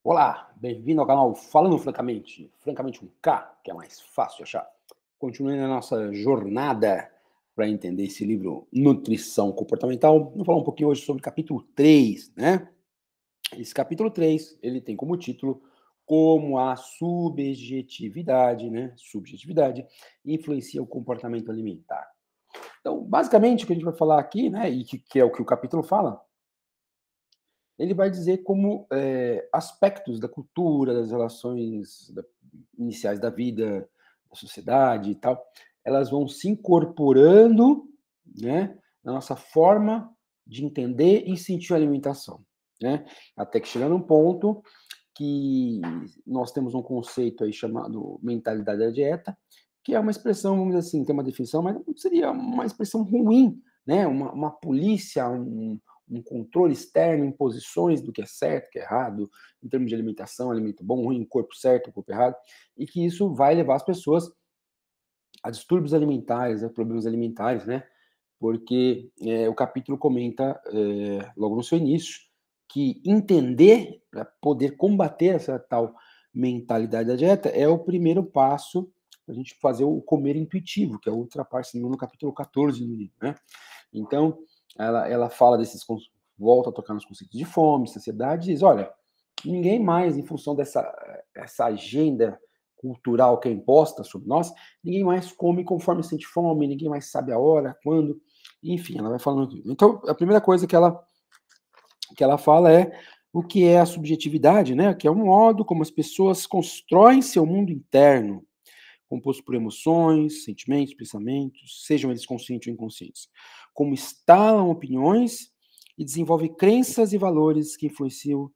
Olá, bem-vindo ao canal Falando Francamente, francamente com K, que é mais fácil de achar. Continuando a nossa jornada para entender esse livro Nutrição Comportamental, vamos falar um pouquinho hoje sobre o capítulo 3, né? Esse capítulo 3, ele tem como título Como a subjetividade, né? Subjetividade influencia o comportamento alimentar. Então, basicamente, o que a gente vai falar aqui, né, e que é o que o capítulo fala, ele vai dizer como aspectos da cultura, das relações iniciais da vida, da sociedade e tal, elas vão se incorporando, né, na nossa forma de entender e sentir a alimentação, né? Até que chega num ponto que nós temos um conceito aí chamado mentalidade da dieta, que é uma expressão, vamos dizer assim, tem uma definição, mas seria uma expressão ruim, né? Uma polícia, um controle externo, imposições do que é certo, que é errado, em termos de alimentação, alimento bom, ruim, corpo certo, corpo errado, e que isso vai levar as pessoas a distúrbios alimentares, a problemas alimentares, né? Porque o capítulo comenta, logo no seu início, que entender, para poder combater essa tal mentalidade da dieta, é o primeiro passo para a gente fazer o comer intuitivo, que é outra parte no capítulo 14 do livro, né? Então, ela fala volta a tocar nos conceitos de fome, saciedade, e diz, olha, ninguém mais, em função essa agenda cultural que é imposta sobre nós, ninguém mais come conforme sente fome, ninguém mais sabe a hora, quando, enfim, ela vai falando aqui. Então, a primeira coisa que ela fala é o que é a subjetividade, né? Que é o modo como as pessoas constroem seu mundo interno, composto por emoções, sentimentos, pensamentos, sejam eles conscientes ou inconscientes. Como instalam opiniões e desenvolve crenças e valores que influenciam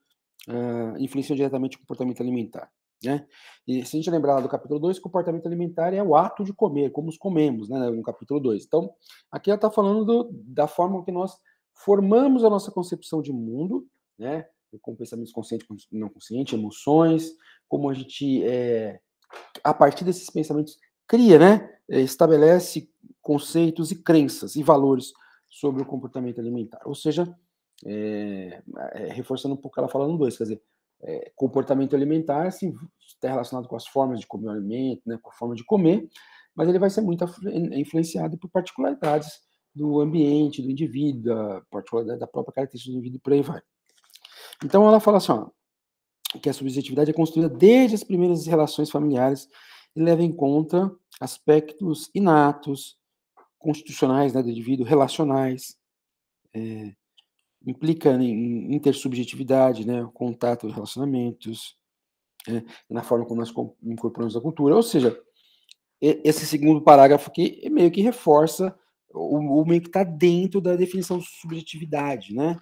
diretamente o comportamento alimentar. Né? E se a gente lembrar lá do capítulo 2, comportamento alimentar é o ato de comer, como os comemos, né, no capítulo 2. Então, aqui ela está falando da forma que nós formamos a nossa concepção de mundo, né, com pensamentos conscientes e não conscientes, emoções, como a gente, a partir desses pensamentos, cria, né, estabelece conceitos e crenças e valores sobre o comportamento alimentar. Ou seja, reforçando um pouco o que ela fala no 2, quer dizer, comportamento alimentar assim, está relacionado com as formas de comer o alimento, né, com a forma de comer, mas ele vai ser muito influenciado por particularidades do ambiente, do indivíduo, da particularidade da própria característica do indivíduo, e por aí vai. Então ela fala assim, ó, que a subjetividade é construída desde as primeiras relações familiares e leva em conta aspectos inatos, constitucionais, né, do indivíduo, relacionais, implica em intersubjetividade, né, contato e relacionamentos, na forma como nós incorporamos a cultura. Ou seja, esse segundo parágrafo aqui meio que reforça o meio que está dentro da definição de subjetividade, né?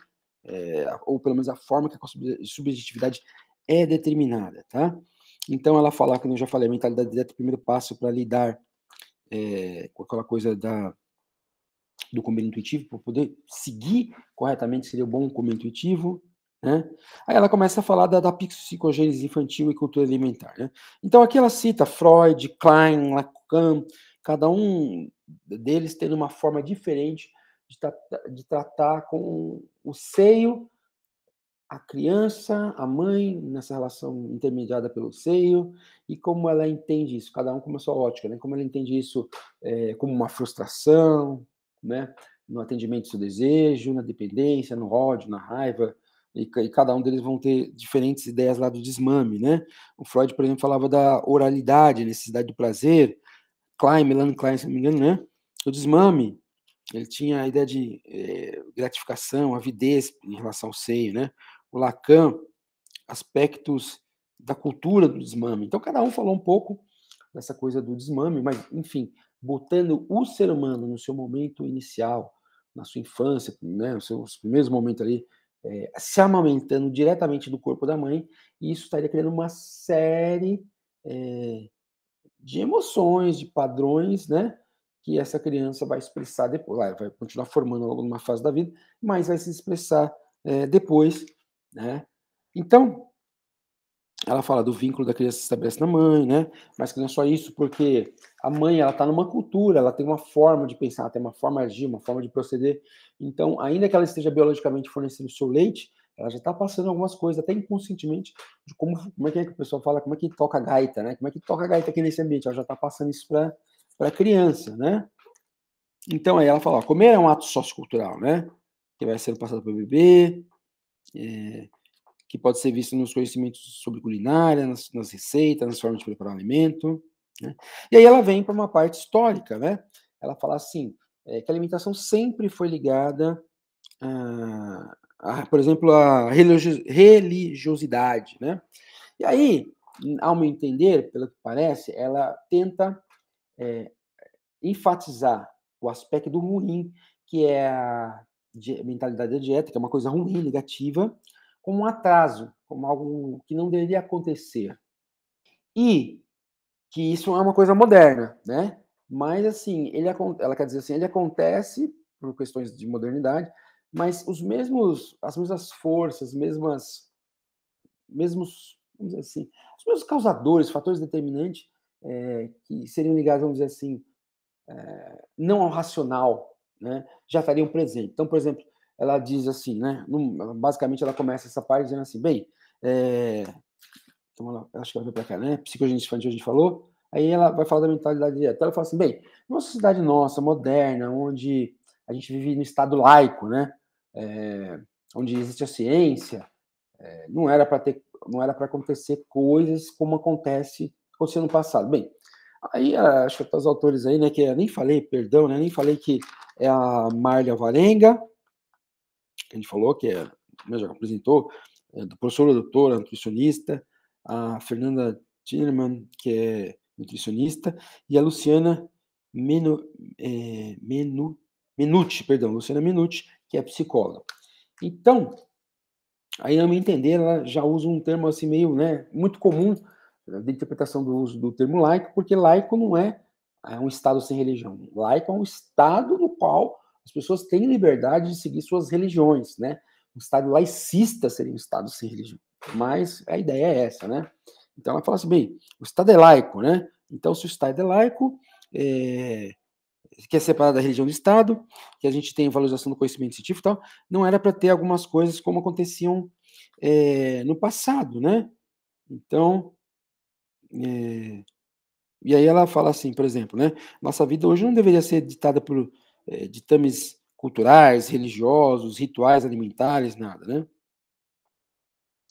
Ou pelo menos a forma que a subjetividade é determinada, tá? Então ela fala, como eu já falei, a mentalidade direta é o primeiro passo para lidar com aquela coisa do comer intuitivo, para poder seguir corretamente, seria o bom comer intuitivo, né? Aí ela começa a falar da psicogênese infantil e cultura alimentar, né? Então aqui ela cita Freud, Klein, Lacan, cada um deles tendo uma forma diferente de tratar com o seio, a criança, a mãe, nessa relação intermediada pelo seio, e como ela entende isso, cada um com a sua ótica, né? Como ela entende isso como uma frustração, né? No atendimento do seu desejo, na dependência, no ódio, na raiva, e cada um deles vão ter diferentes ideias lá do desmame, né? O Freud, por exemplo, falava da oralidade, necessidade do prazer, Melanie Klein, se não me engano, né? O desmame, ele tinha a ideia de gratificação, avidez em relação ao seio, né? O Lacan, aspectos da cultura do desmame. Então, cada um falou um pouco dessa coisa do desmame, mas, enfim, botando o ser humano no seu momento inicial, na sua infância, né, nos seus primeiros momentos ali, se amamentando diretamente do corpo da mãe, e isso estaria criando uma série de emoções, de padrões, né, que essa criança vai expressar depois, vai continuar formando logo numa fase da vida, mas vai se expressar depois, né. Então, ela fala do vínculo da criança que se estabelece na mãe, né? Mas que não é só isso, porque a mãe, ela está numa cultura, ela tem uma forma de pensar, tem uma forma de agir, uma forma de proceder. Então, ainda que ela esteja biologicamente fornecendo o seu leite, ela já está passando algumas coisas, até inconscientemente, de como é que o pessoal fala, como é que toca gaita, né? Como é que toca gaita aqui nesse ambiente? Ela já está passando isso para a criança, né? Então, aí ela fala, ó, comer é um ato sociocultural, né? Que vai sendo passado para o bebê, que pode ser visto nos conhecimentos sobre culinária, nas receitas, nas formas de preparar o alimento, né? E aí ela vem para uma parte histórica, né? Ela fala assim, que a alimentação sempre foi ligada por exemplo, a religiosidade, né? E aí, ao meu entender, pelo que parece, ela tenta enfatizar o aspecto ruim, que é a mentalidade da dieta, que é uma coisa ruim, negativa, como um atraso, como algo que não deveria acontecer. E que isso é uma coisa moderna, né? Mas, assim, ela quer dizer assim, ele acontece por questões de modernidade, mas as mesmas forças, vamos dizer assim, os mesmos causadores, fatores determinantes, que seriam ligados, vamos dizer assim, não ao racional, né, já estariam presentes. Então, por exemplo, ela diz assim, né, basicamente ela começa essa parte dizendo assim, bem, então acho que ela veio para cá, né, psicogênese infantil a gente falou, aí ela vai falar da mentalidade direta. Ela fala assim, bem, numa sociedade nossa, moderna, onde a gente vive no estado laico, né, onde existe a ciência, não era para acontecer coisas como aconteceu no passado. Bem, aí acho que os autores aí, né, que eu nem falei, perdão, né, nem falei que é a Marlia Varenga, que a gente falou, que já apresentou, professora doutora, nutricionista, a Fernanda Tinnerman, que é nutricionista, e a Luciana Menucci, Luciana Menucci, que é psicóloga. Então, aí, a meu entender, ela já usa um termo assim meio, né, muito comum de interpretação do uso do termo laico, porque laico não é um estado sem religião. Laico é um estado no qual as pessoas têm liberdade de seguir suas religiões, né? Um estado laicista seria um estado sem religião. Mas a ideia é essa, né? Então ela fala assim, bem, o estado é laico, né? Então, se o estado é laico, que é separado da religião do Estado, que a gente tem valorização do conhecimento científico e tal, não era para ter algumas coisas como aconteciam no passado, né? Então, e aí ela fala assim, por exemplo, né? Nossa vida hoje não deveria ser ditada por ditames culturais, religiosos, rituais alimentares, nada, né?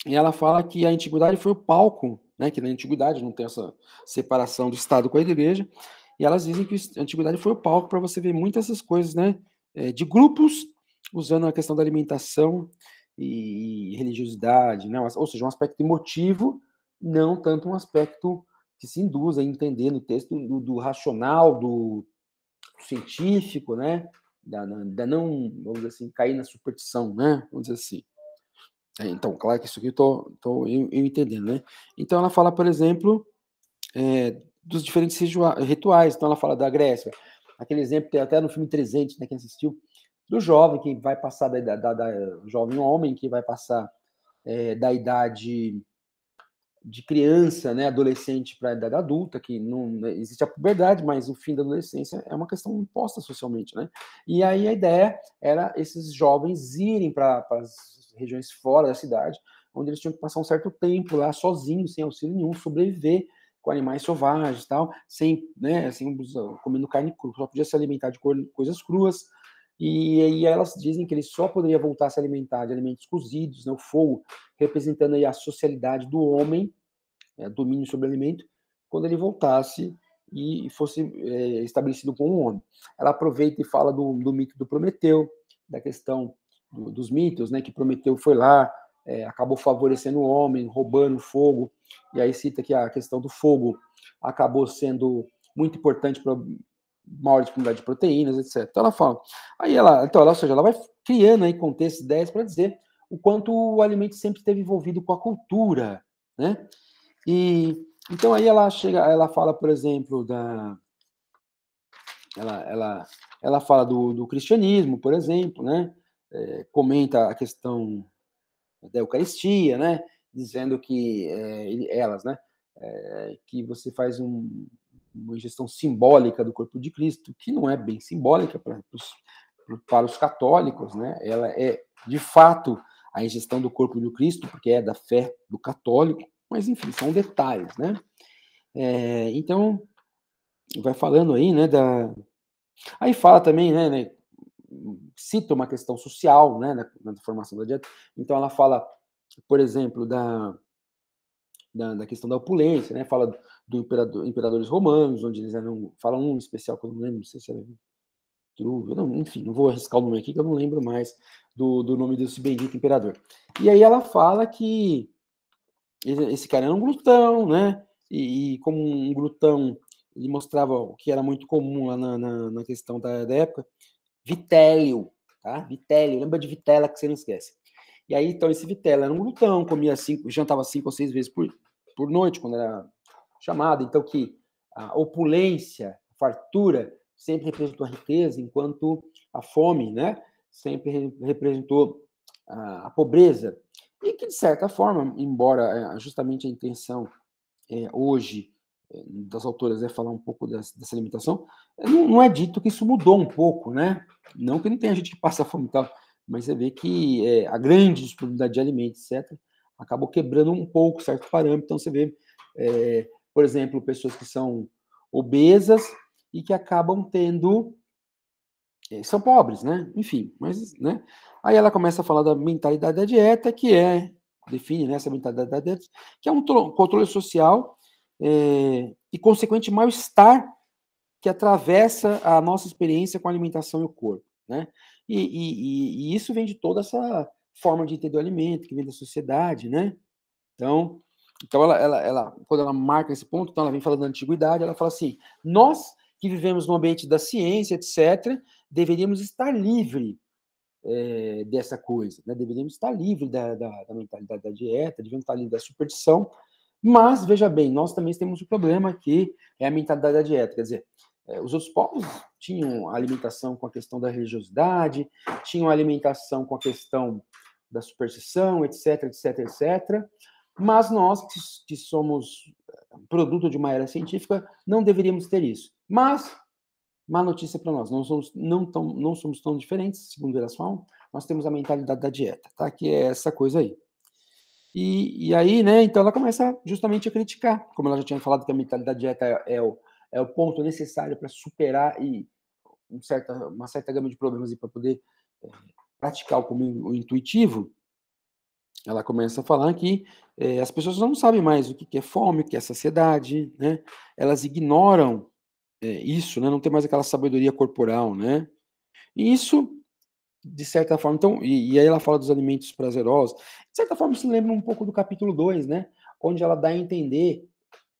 E ela fala que a antiguidade foi o palco, né? Que na antiguidade não tem essa separação do Estado com a igreja, e elas dizem que a antiguidade foi o palco para você ver muitas dessas coisas, né? De grupos usando a questão da alimentação e religiosidade, né? Ou seja, um aspecto emotivo, não tanto um aspecto que se induz a entender no texto do racional, do científico, né? Da não, vamos dizer assim, cair na superstição, né? Vamos dizer assim. Então, claro que isso aqui eu entendendo, né? Então, ela fala, por exemplo, dos diferentes rituais. Então, ela fala da Grécia. Aquele exemplo tem até no filme 300, né, quem assistiu, do jovem que vai passar, jovem homem que vai passar da idade de criança, né, adolescente para a idade adulta, que não existe a puberdade, mas o fim da adolescência é uma questão imposta socialmente, né? E aí a ideia era esses jovens irem para as regiões fora da cidade, onde eles tinham que passar um certo tempo lá sozinhos, sem auxílio nenhum, sobreviver com animais selvagens, tal, sem, né, assim, comendo carne crua, só podia se alimentar de coisas cruas. E aí elas dizem que ele só poderia voltar a se alimentar de alimentos cozidos, né, o fogo representando aí a socialidade do homem, domínio sobre o alimento, quando ele voltasse e fosse estabelecido como um homem. Ela aproveita e fala do mito do Prometeu, da questão dos mitos, né, que Prometeu foi lá, acabou favorecendo o homem, roubando fogo, e aí cita que a questão do fogo acabou sendo muito importante para maior disponibilidade de proteínas, etc. Então ela fala. Ou seja, ela vai criando aí contextos, ideias para dizer o quanto o alimento sempre esteve envolvido com a cultura, né? E então aí ela fala, por exemplo, ela fala do cristianismo, por exemplo, né? Comenta a questão da Eucaristia, né? Dizendo que elas, né? Que você faz uma ingestão simbólica do corpo de Cristo, que não é bem simbólica para os católicos, né? Ela é de fato a ingestão do corpo do Cristo, porque é da fé do católico, mas enfim, são detalhes, né? Então, vai falando aí, né, aí fala também, né, cita uma questão social, né, na formação da dieta. Então, ela fala, por exemplo, da questão da opulência, né, fala do imperadores romanos, onde eles eram, fala um especial que eu não lembro, não sei se era Trúvio, enfim, não vou arriscar o nome aqui, que eu não lembro mais do nome desse bendito imperador. E aí ela fala que esse cara era um glutão, né, e como um glutão, ele mostrava o que era muito comum lá na questão da época, vitélio, tá? Vitélio, lembra de vitela que você não esquece. E aí, então, esse vitela era um glutão, comia jantava 5 ou 6 vezes por noite, quando era chamado. Então, que a opulência, a fartura, sempre representou a riqueza, enquanto a fome, né, sempre representou a pobreza. E que, de certa forma, embora justamente a intenção hoje das autoras é falar um pouco dessa limitação, não é dito que isso mudou um pouco, né? Não que não tenha gente que passa fome e tal, mas você vê que a grande disponibilidade de alimentos, etc., acabou quebrando um pouco certo parâmetro. Então, você vê, por exemplo, pessoas que são obesas e que acabam tendo... são pobres, né? Enfim, mas, né? Aí ela começa a falar da mentalidade da dieta, define, né, essa mentalidade da dieta, que é um controle social e consequente mal-estar que atravessa a nossa experiência com a alimentação e o corpo, né? E isso vem de toda essa forma de entender o alimento, que vem da sociedade, né? Então ela, quando ela marca esse ponto, então ela vem falando da antiguidade, ela fala assim, nós que vivemos no ambiente da ciência, etc., deveríamos estar livre dessa coisa, né? Deveríamos estar livre da mentalidade da dieta, deveríamos estar livre da superstição, mas, veja bem, nós também temos um problema que é a mentalidade da dieta, quer dizer, os outros povos tinham alimentação com a questão da religiosidade, tinham alimentação com a questão da superstição, etc, etc, etc, mas nós, que somos produto de uma era científica, não deveríamos ter isso. Mas, má notícia para nós, não somos tão diferentes, segundo elas falam, nós temos a mentalidade da dieta, tá? Que é essa coisa aí. E aí, né, então ela começa justamente a criticar, como ela já tinha falado que a mentalidade da dieta é o ponto necessário para superar uma certa gama de problemas e para poder praticar o intuitivo. Ela começa a falar que as pessoas não sabem mais o que é fome, o que é saciedade, né? Elas ignoram isso, né? Não tem mais aquela sabedoria corporal, né? E isso, de certa forma, então, e aí ela fala dos alimentos prazerosos, de certa forma se lembra um pouco do capítulo 2, né? Onde ela dá a entender,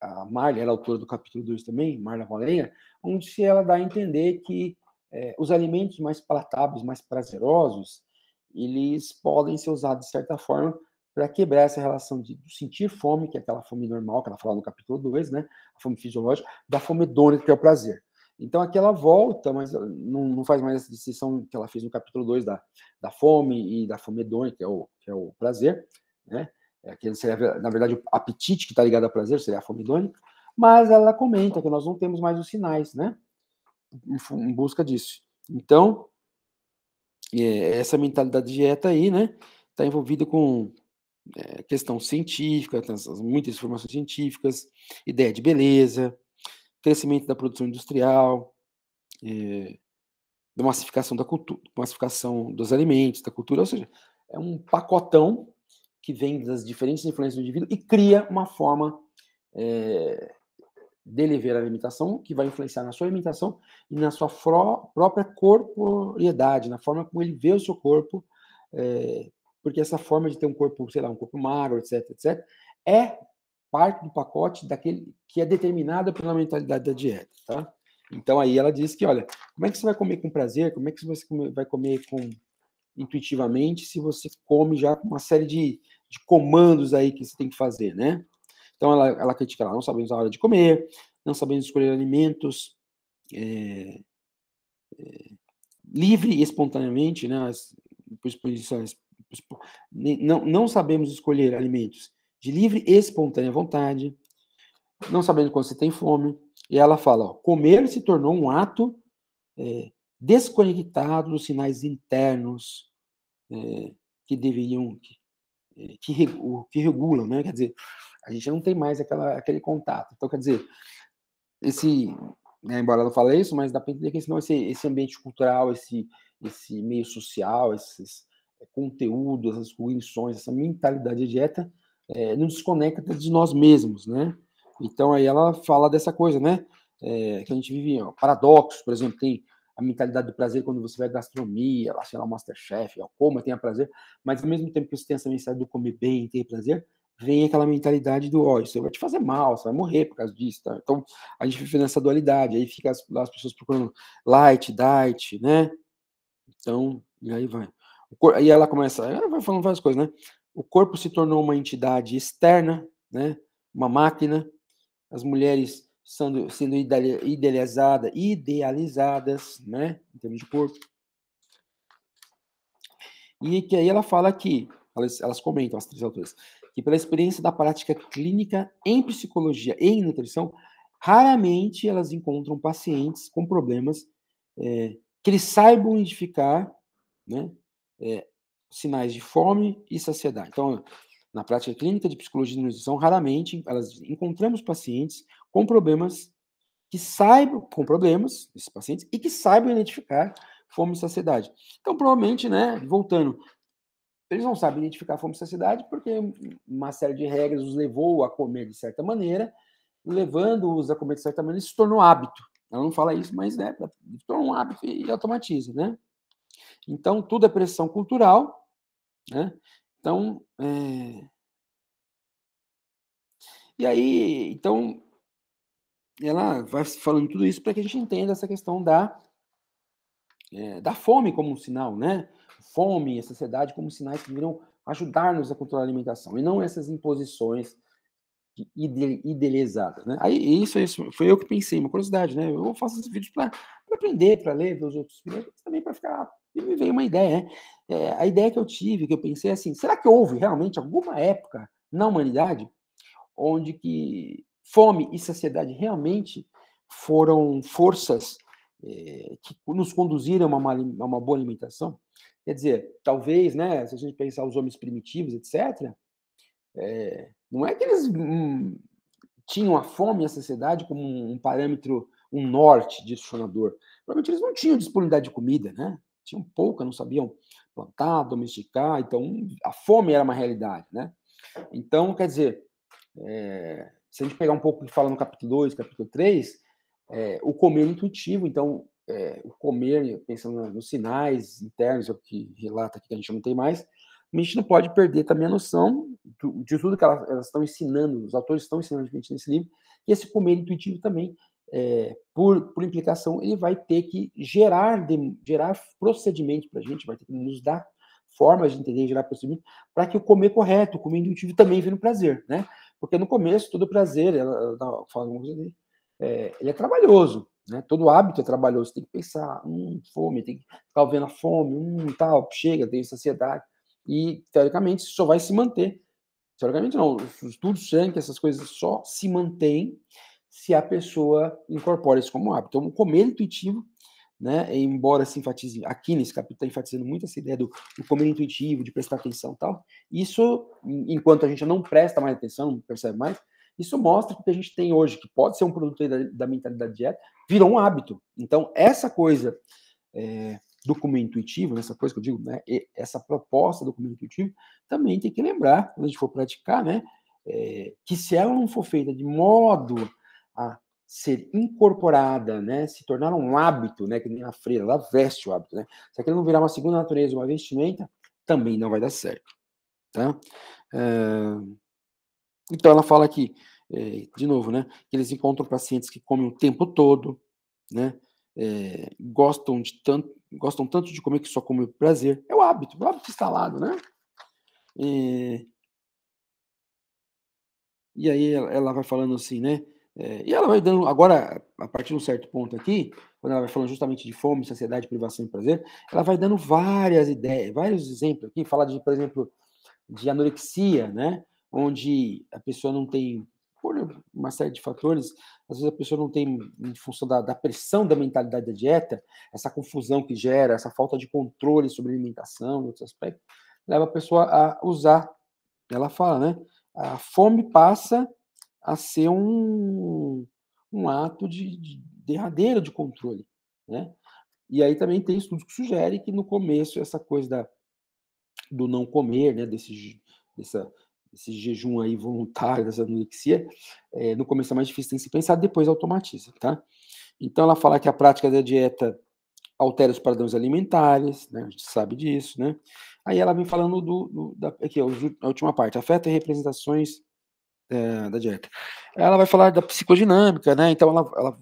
a Marlia, ela é autora do capítulo 2 também, Marlia Valenha, onde ela dá a entender que os alimentos mais palatáveis, mais prazerosos, eles podem ser usados de certa forma para quebrar essa relação de sentir fome, que é aquela fome normal, que ela fala no capítulo 2, né? A fome fisiológica, da fome hedônica, que é o prazer. Então aqui ela volta, mas não faz mais essa distinção que ela fez no capítulo 2 da fome e da fome hedônica, que é o prazer, né? Que seria, na verdade, o apetite que está ligado ao prazer, seria a fome hedônica, mas ela comenta que nós não temos mais os sinais, né? Em busca disso. Então, essa mentalidade de dieta aí, né, está envolvida com questão científica, muitas informações científicas, ideia de beleza, crescimento da produção industrial, da massificação da cultura, massificação dos alimentos, da cultura, ou seja, é um pacotão que vem das diferentes influências do indivíduo e cria uma forma dele ver a alimentação, que vai influenciar na sua alimentação e na sua própria corporeidade, na forma como ele vê o seu corpo, porque essa forma de ter um corpo, sei lá, um corpo magro, etc, etc, é parte do pacote daquele que é determinada pela mentalidade da dieta, tá? Então aí ela diz que, olha, como é que você vai comer com prazer, como é que você vai comer intuitivamente se você come já com uma série de comandos aí que você tem que fazer, né? Então ela critica lá, não sabemos a hora de comer, não sabemos escolher alimentos livre e espontaneamente, né? Não sabemos escolher alimentos de livre e espontânea vontade, não sabemos quando você tem fome. E ela fala, ó, comer se tornou um ato desconectado dos sinais internos que deveriam, que regulam, né? Quer dizer, a gente não tem mais aquele contato. Então, quer dizer, né, embora eu não fale isso, mas dá para entender que senão esse ambiente cultural, esse meio social, esses conteúdos, essas cognições, essa mentalidade de dieta, nos desconecta de nós mesmos, né? Então, aí ela fala dessa coisa, né? Que a gente vive paradoxos, por exemplo, tem a mentalidade do prazer quando você vai à gastronomia, lá, sei lá, o Masterchef, coma, tenha prazer, mas ao mesmo tempo que você tem essa mentalidade do comer bem, ter prazer, vem aquela mentalidade do, ó, isso vai te fazer mal, você vai morrer por causa disso, tá? Então, a gente vive nessa dualidade, aí fica as pessoas procurando light, diet, né? Então, e aí vai. Aí ela vai falando várias coisas, né? O corpo se tornou uma entidade externa, né? Uma máquina, as mulheres sendo idealizadas, né? Em termos de corpo. E que aí ela fala que, elas comentam, as três autoras, que pela experiência da prática clínica em psicologia e em nutrição, raramente elas encontram pacientes com problemas que eles saibam identificar, né, sinais de fome e saciedade. Então, na prática clínica de psicologia e nutrição, raramente elas encontramos pacientes com problemas esses pacientes, e que saibam identificar fome e saciedade. Então, provavelmente, né, voltando, eles não sabem identificar fome e saciedade porque uma série de regras os levou a comer de certa maneira, levando-os a comer de certa maneira, isso se tornou hábito. Ela não fala isso, mas né, se tornou um hábito e automatiza, né? Então, tudo é pressão cultural, né? Então, e aí, então, ela vai falando tudo isso para que a gente entenda essa questão da fome como um sinal, né? Fome e saciedade como sinais que virão ajudar-nos a controlar a alimentação, e não essas imposições idealizadas, né? Aí, isso foi eu que pensei, uma curiosidade, né? Eu faço esses vídeos para aprender, para ler, ver os outros vídeos, também para ficar... E me veio uma ideia, né? A ideia que eu tive, que eu pensei assim, será que houve realmente alguma época na humanidade onde que fome e saciedade realmente foram forças que nos conduziram a uma boa alimentação? Quer dizer, talvez, né, se a gente pensar os homens primitivos, etc., não é que eles tinham a fome e a saciedade como um parâmetro, um norte direcionador. Provavelmente eles não tinham disponibilidade de comida, né? Tinham pouca, não sabiam plantar, domesticar, então a fome era uma realidade, né? Então, quer dizer, se a gente pegar um pouco que fala no capítulo 2, capítulo 3, o comer intuitivo, então, o comer, pensando nos sinais internos, é o que relata aqui que a gente não tem mais, a gente não pode perder também a noção de tudo que elas estão ensinando, os autores estão ensinando a gente nesse livro, e esse comer intuitivo também, por implicação, ele vai ter que gerar procedimentos para a gente, vai ter que nos dar formas de entender e gerar procedimentos para que o comer correto, o comer intuitivo também venha no prazer, né? Porque no começo, todo prazer, ela fala uma coisa ali, ele é trabalhoso, né? Todo hábito é trabalhoso, tem que pensar, fome, tem que ficar vendo a fome, tal, chega, tem saciedade. E, teoricamente, isso só vai se manter. Teoricamente, não. Os estudos dizem que essas coisas só se mantêm se a pessoa incorpora isso como hábito. Então, o comer intuitivo, né, embora se enfatize, aqui nesse capítulo está enfatizando muito essa ideia do comer intuitivo, de prestar atenção e tal, isso, enquanto a gente não presta mais atenção, não percebe mais, isso mostra que o que a gente tem hoje, que pode ser um produto da mentalidade dieta, virou um hábito. Então, essa coisa do comer intuitivo, essa coisa que eu digo, né, essa proposta do comer intuitivo, também tem que lembrar, quando a gente for praticar, né, que se ela não for feita de modo a ser incorporada, né, se tornar um hábito, né, que nem a freira, ela veste o hábito, né, se aquilo não virar uma segunda natureza, uma vestimenta, também não vai dar certo, tá? Então ela fala aqui, de novo, né, que eles encontram pacientes que comem o tempo todo, né, gostam tanto de comer que só comem por prazer. É o hábito instalado, né? E aí ela vai falando assim, né? E ela vai dando, agora, a partir de um certo ponto aqui, quando ela vai falando justamente de fome, saciedade, privação e prazer, ela vai dando várias ideias, vários exemplos aqui, fala de, por exemplo, de anorexia, né? Onde a pessoa não tem, por uma série de fatores, às vezes a pessoa não tem, em função da pressão da mentalidade da dieta, essa confusão que gera, essa falta de controle sobre a alimentação, outros aspectos, leva a pessoa a usar. Ela fala, né? A fome passa a ser um ato de derradeiro de controle, né? E aí também tem estudos que sugerem que no começo essa coisa do não comer, né? Desse jejum aí voluntário, dessa anorexia, no começo é mais difícil de se pensar, depois automatiza, tá? Então ela fala que a prática da dieta altera os padrões alimentares, né? A gente sabe disso, né? Aí ela vem falando aqui, a última parte, afeta representações da dieta. Ela vai falar da psicodinâmica, né? Então ela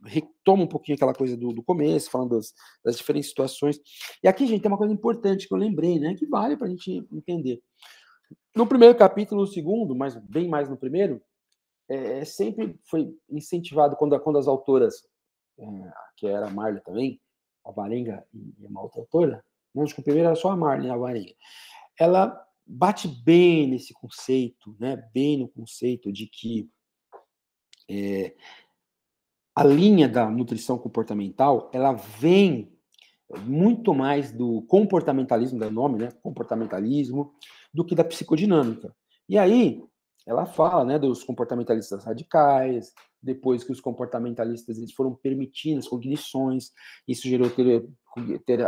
retoma um pouquinho aquela coisa do começo, falando das diferentes situações. E aqui, gente, tem uma coisa importante que eu lembrei, né? Que vale para a gente entender. No primeiro capítulo, no segundo, mas bem mais no primeiro, sempre foi incentivado quando as autoras, que era a Marla também, a Varenga e uma outra autora, não, acho que o primeiro era só a Marla e a Varenga, ela bate bem nesse conceito, né? Bem no conceito de que a linha da nutrição comportamental, ela vem muito mais do comportamentalismo, do nome, né? Comportamentalismo, do que da psicodinâmica. E aí, ela fala, né, dos comportamentalistas radicais, depois que os comportamentalistas eles foram permitindo as cognições, isso gerou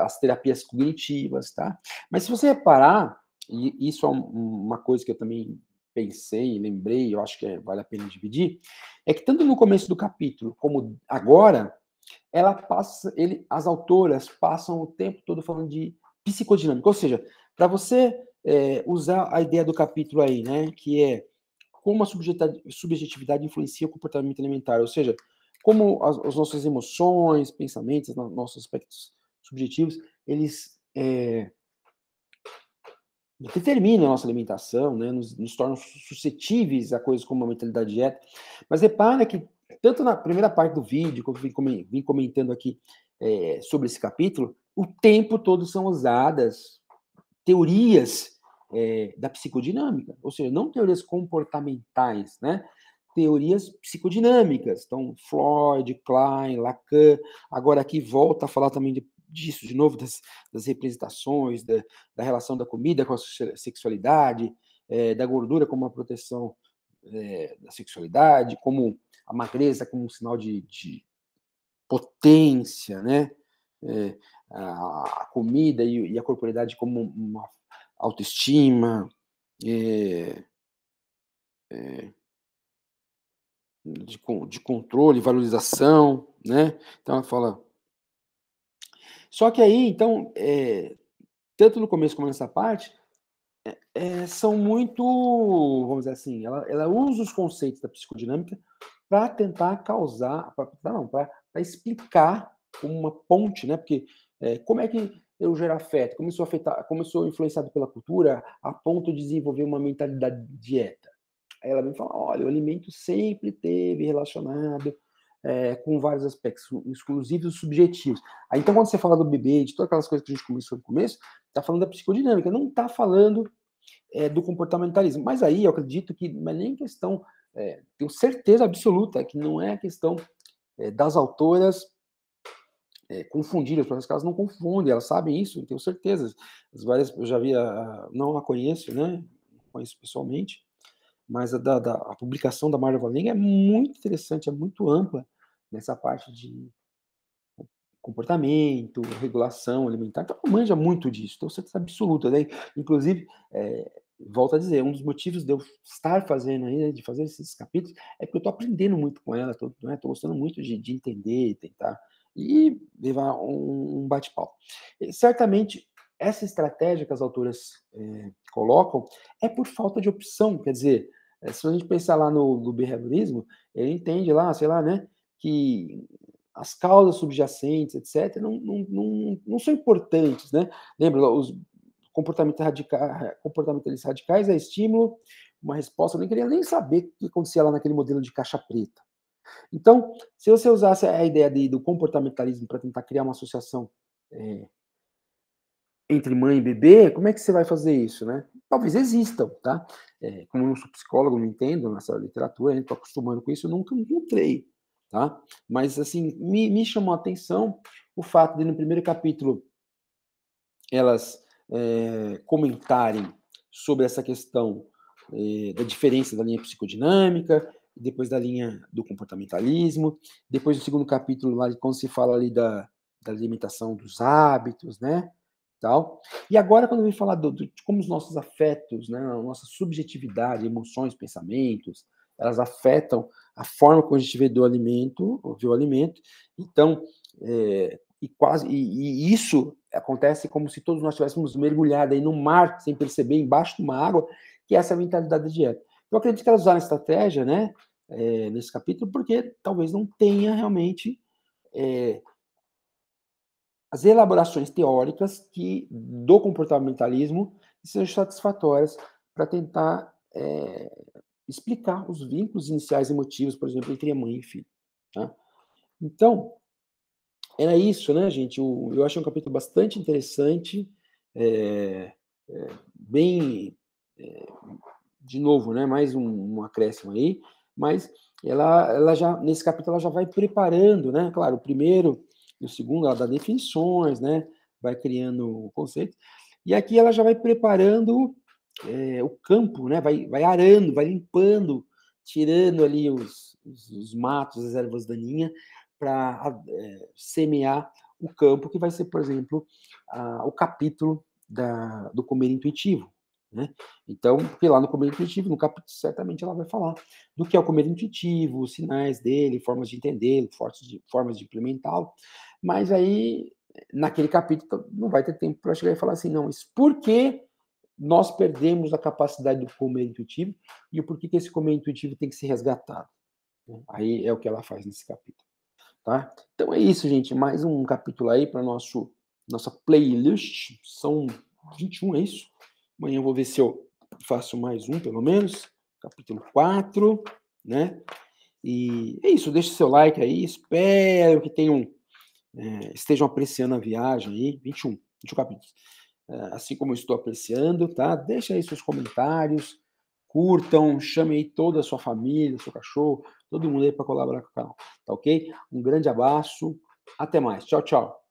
as terapias cognitivas, tá? Mas se você reparar, e isso é uma coisa que eu também pensei, lembrei, eu acho que vale a pena dividir, é que tanto no começo do capítulo como agora, as autoras passam o tempo todo falando de psicodinâmica, ou seja, para você usar a ideia do capítulo aí, né, que é como a subjetividade influencia o comportamento alimentar, ou seja, como as nossas emoções, pensamentos, nossos aspectos subjetivos, eles determinam a nossa alimentação, né, nos tornam suscetíveis a coisas como a mentalidade dieta. Mas repara que, tanto na primeira parte do vídeo, como eu vim comentando aqui sobre esse capítulo, o tempo todo são usadas teorias da psicodinâmica, ou seja, não teorias comportamentais, né? Teorias psicodinâmicas. Então, Freud, Klein, Lacan. Agora aqui volta a falar também disso, de novo, das representações, da relação da comida com a sexualidade, da gordura como uma proteção da sexualidade, como a magreza como um sinal de potência, né? A comida e a corporeidade como uma autoestima, de controle, valorização, né? Então ela fala. Só que aí, então, tanto no começo como nessa parte, são muito, vamos dizer assim, ela usa os conceitos da psicodinâmica para tentar causar, para explicar como uma ponte, né? Porque como é que eu gero afeto? Como eu sou influenciado pela cultura a ponto de desenvolver uma mentalidade de dieta? Aí ela vem falar, olha, o alimento sempre teve relacionado com vários aspectos, exclusivos e subjetivos. Aí, então, quando você fala do bebê, de todas aquelas coisas que a gente começou no começo, está falando da psicodinâmica, não está falando do comportamentalismo. Mas aí eu acredito que não é nem questão, tenho certeza absoluta que não é a questão das autoras confundidas, porque elas não confundem, elas sabem isso, tenho certeza. As várias, eu já vi, não a conheço, né? Não conheço pessoalmente, mas a publicação da Marla Valenga é muito interessante, é muito ampla nessa parte de comportamento, regulação alimentar, então ela manja muito disso, tenho certeza absoluta, né? Inclusive, volto a dizer, um dos motivos de eu estar fazendo aí, né, de fazer esses capítulos, é porque eu estou aprendendo muito com ela, estou gostando muito de entender, tentar, e levar um bate-papo. Certamente, essa estratégia que as autoras colocam é por falta de opção, quer dizer, se a gente pensar lá no behaviorismo, ele entende lá, sei lá, né, que as causas subjacentes, etc., não são importantes, né? Lembra, os comportamentalistas radicais é estímulo, uma resposta, eu nem queria nem saber o que acontecia lá naquele modelo de caixa preta. Então, se você usasse a ideia do comportamentalismo para tentar criar uma associação entre mãe e bebê, como é que você vai fazer isso, né? Talvez existam, tá? Como eu não sou psicólogo, não entendo nessa literatura, eu estou acostumando com isso, eu nunca encontrei, tá? Mas, assim, me chamou a atenção o fato de, no primeiro capítulo, elas comentarem sobre essa questão da diferença da linha psicodinâmica, depois da linha do comportamentalismo, depois do segundo capítulo, lá, quando se fala ali da limitação dos hábitos, né? Tal. E agora, quando eu vim falar de como os nossos afetos, né, a nossa subjetividade, emoções, pensamentos, elas afetam a forma como a gente vê o alimento. Então, e isso acontece como se todos nós tivéssemos mergulhado aí no mar, sem perceber, embaixo de uma água, que é essa mentalidade da dieta. Eu acredito que elas usaram a estratégia, né, nesse capítulo, porque talvez não tenha realmente as elaborações teóricas do comportamentalismo sejam satisfatórias para tentar explicar os vínculos iniciais emotivos, por exemplo, entre a mãe e filho. Tá? Então, era isso, né, gente? Eu achei um capítulo bastante interessante, bem, de novo, né, mais um acréscimo aí, mas ela já, nesse capítulo, ela já vai preparando, né? Claro, o primeiro e o segundo, ela dá definições, né? Vai criando conceitos. E aqui ela já vai preparando o campo, né? Vai arando, vai limpando, tirando ali os matos, as ervas daninhas, para semear o campo, que vai ser, por exemplo, o capítulo do comer intuitivo. Né? Então, porque lá no comer intuitivo, no capítulo, certamente ela vai falar do que é o comer intuitivo, os sinais dele, formas de entendê-lo, formas de implementá-lo, mas aí, naquele capítulo, não vai ter tempo para chegar e falar assim, não, mas por que nós perdemos a capacidade do comer intuitivo e o porquê que esse comer intuitivo tem que ser resgatado? Aí é o que ela faz nesse capítulo. Tá? Então é isso, gente, mais um capítulo aí para nossa playlist, são 21, é isso? Amanhã eu vou ver se eu faço mais um, pelo menos, capítulo 4, né? E é isso, deixa seu like aí, espero que estejam apreciando a viagem aí, 21 capítulos. Assim como eu estou apreciando, tá? Deixa aí seus comentários, curtam, chame aí toda a sua família, seu cachorro, todo mundo aí para colaborar com o canal, tá ok? Um grande abraço, até mais, tchau, tchau.